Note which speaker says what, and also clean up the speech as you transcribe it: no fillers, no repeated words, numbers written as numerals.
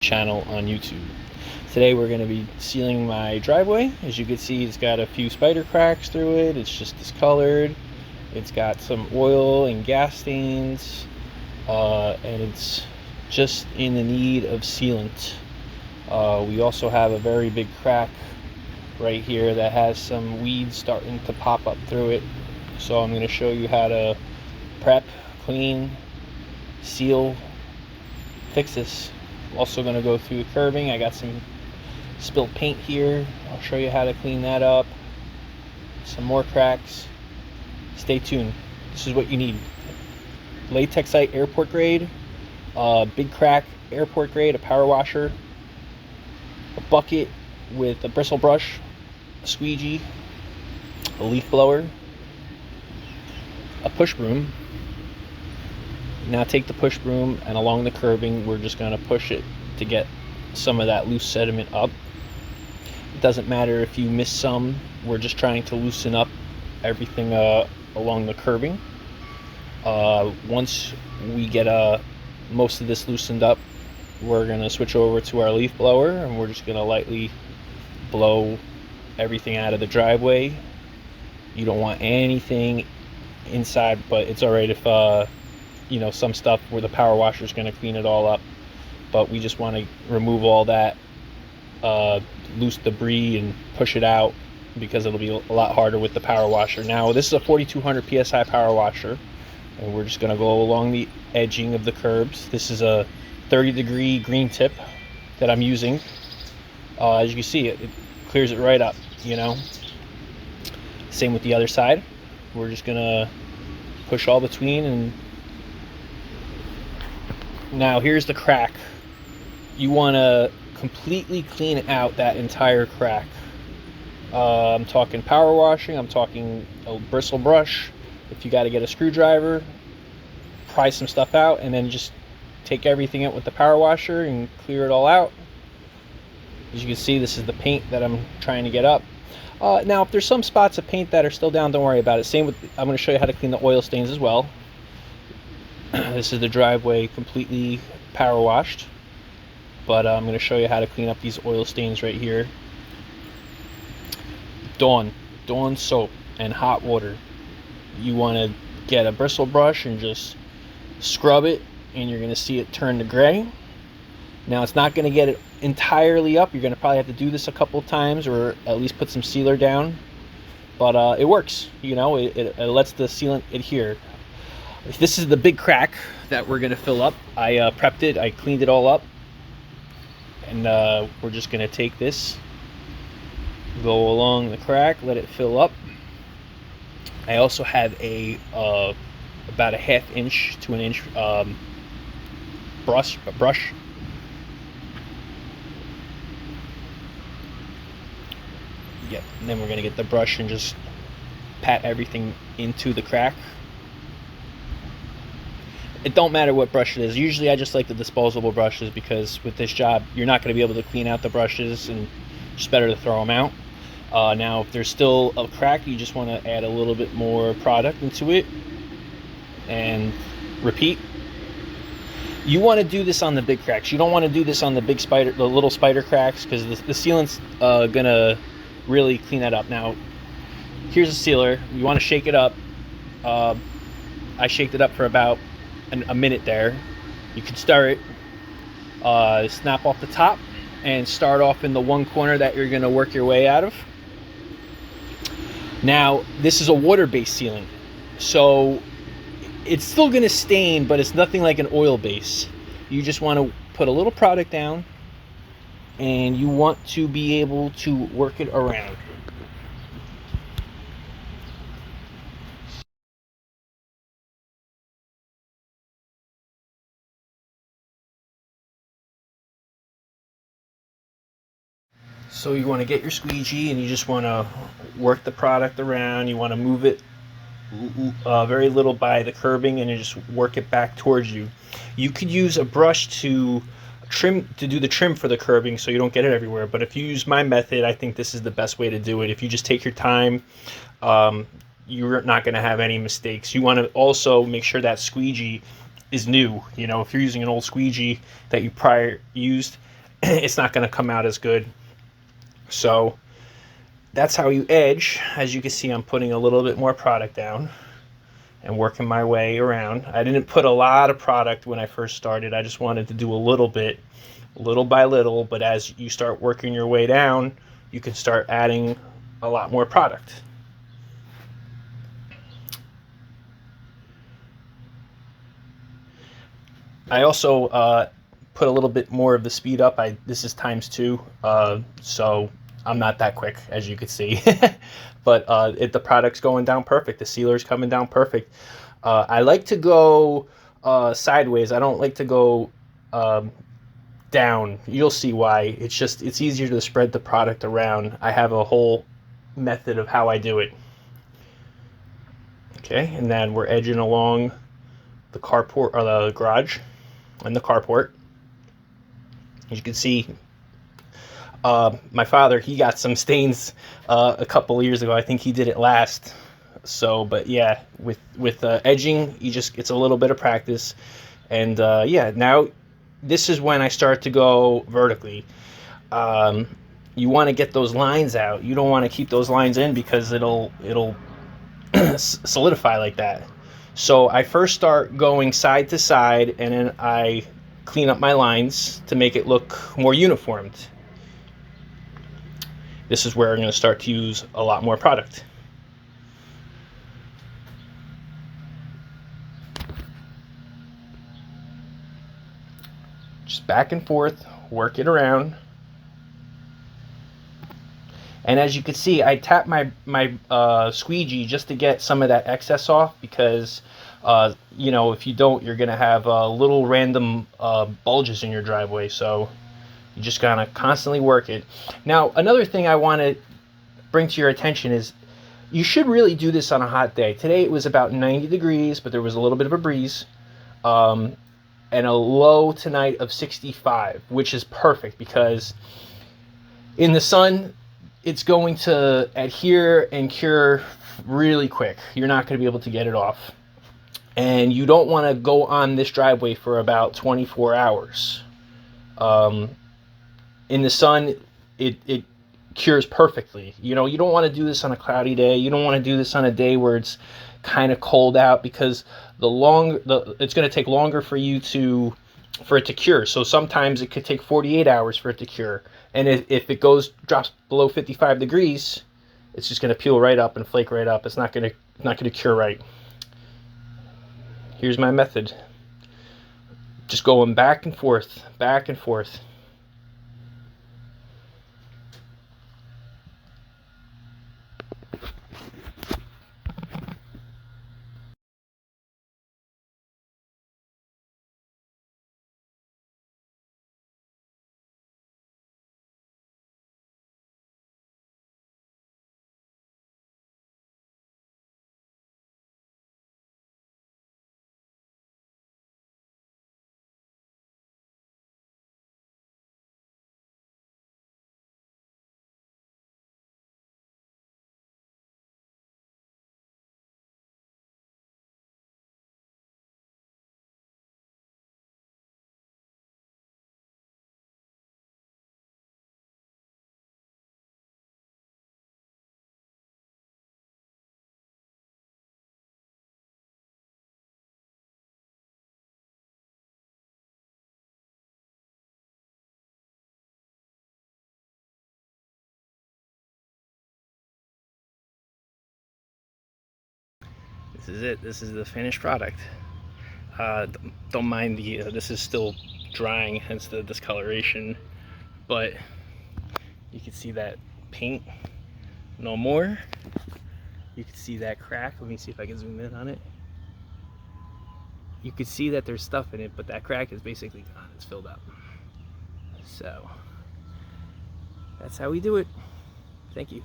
Speaker 1: channel on YouTube. Today we're going to be sealing my driveway. As you can see, it's got a few spider cracks through it. It's just discolored. It's got some oil and gas stains, and it's just in the need of sealant. We also have a very big crack right here that has some weeds starting to pop up through it. So I'm going to show you how to prep, clean, seal, fix this. Also going to go through the curbing. I got some spilled paint here. I'll show you how to clean that up. Some more cracks. Stay tuned. This is what you need. Latexite Airport Grade, big crack Airport Grade, a power washer, a bucket with a bristle brush, a squeegee, a leaf blower, a push broom. Now take the push broom and along the curbing we're just going to push it to get some of that loose sediment up. It doesn't matter if you miss some, we're just trying to loosen up everything along the curbing. Once we get most of this loosened up, we're going to switch over to our leaf blower and we're just going to lightly blow everything out of the driveway. You don't want anything inside, but it's alright if you know, some stuff where the power washer is going to clean it all up, but we just want to remove all that loose debris and push it out because it'll be a lot harder with the power washer. Now this is a 4200 psi power washer and we're just going to go along the edging of the curbs. This is a 30-degree green tip that I'm using. As you can see, it clears it right up, you know. Same with the other side. We're just going to push all between. And now here's the crack. You want to completely clean out that entire crack. I'm talking power washing, I'm talking a bristle brush. If you got to get a screwdriver, pry some stuff out and then just take everything out with the power washer and clear it all out. As you can see, this is the paint that I'm trying to get up. Now if there's some spots of paint that are still down, don't worry about it. Same with, I'm going to show you how to clean the oil stains as well. This is the driveway completely power washed, but I'm going to show you how to clean up these oil stains right here. Dawn soap and hot water. You want to get a bristle brush and just scrub it and you're going to see it turn to gray. Now it's not going to get it entirely up. You're going to probably have to do this a couple times or at least put some sealer down, but it works. You know, it lets the sealant adhere. This is the big crack that we're going to fill up. I prepped it, I cleaned it all up, and we're just going to take this, go along the crack, let it fill up. I also have about a 1/2 inch to 1 inch brush. Yep, and then we're going to get the brush and just pat everything into the crack. It don't matter what brush it is. Usually I just like the disposable brushes because with this job you're not going to be able to clean out the brushes and it's better to throw them out. Now if there's still a crack, you just want to add a little bit more product into it and repeat. You want to do this on the big cracks. You don't want to do this on the little spider cracks because the sealant's gonna really clean that up. Now here's a sealer. You want to shake it up. I shaked it up for about a minute there. You can start it, snap off the top and start off in the one corner that you're going to work your way out of. Now this is a water-based sealant, so it's still going to stain, but it's nothing like an oil base. You just want to put a little product down and you want to be able to work it around. So you want to get your squeegee and you just want to work the product around. You want to move it very little by the curbing and you just work it back towards you. You could use a brush to do the trim for the curbing so you don't get it everywhere, but if you use my method, I think this is the best way to do it. If you just take your time, you're not going to have any mistakes. You want to also make sure that squeegee is new. You know, if you're using an old squeegee that you prior used, it's not going to come out as good. So that's how you edge. As you can see, I'm putting a little bit more product down and working my way around. I didn't put a lot of product when I first started. I just wanted to do a little bit, little by little, but as you start working your way down, you can start adding a lot more product. I also put a little bit more of the speed up. This is ×2, so I'm not that quick, as you can see. But the product's going down perfect. The sealer's coming down perfect. I like to go sideways. I don't like to go down. You'll see why. It's easier to spread the product around. I have a whole method of how I do it. Okay, and then we're edging along the carport, or the garage and the carport. As you can see, my father, he got some stains a couple of years ago. I think he did it last. So, but yeah, with edging, it's a little bit of practice. And yeah, now this is when I start to go vertically. You want to get those lines out. You don't want to keep those lines in because it'll solidify like that. So I first start going side to side, and then I clean up my lines to make it look more uniformed. This is where I'm going to start to use a lot more product. Just back and forth, work it around. And as you can see, I tap my squeegee just to get some of that excess off, because you know, if you don't, you're going to have little random bulges in your driveway. So you just gotta constantly work it. Now, another thing I want to bring to your attention is you should really do this on a hot day. Today it was about 90 degrees, but there was a little bit of a breeze, and a low tonight of 65, which is perfect because in the sun, it's going to adhere and cure really quick. You're not going to be able to get it off. And you don't want to go on this driveway for about 24 hours. In the sun, it cures perfectly. You know, you don't want to do this on a cloudy day. You don't want to do this on a day where it's kind of cold out, because it's going to take longer for it to cure. So sometimes it could take 48 hours for it to cure. And if it drops below 55 degrees, it's just going to peel right up and flake right up. It's not going to cure right. Here's my method. Just going back and forth, back and forth. This is it. This is the finished product. Don't mind this is still drying, hence the discoloration, but you can see that paint no more. You can see that crack. Let me see if I can zoom in on it. You can see that there's stuff in it, but that crack is basically gone. It's filled up. So that's how we do it. Thank you.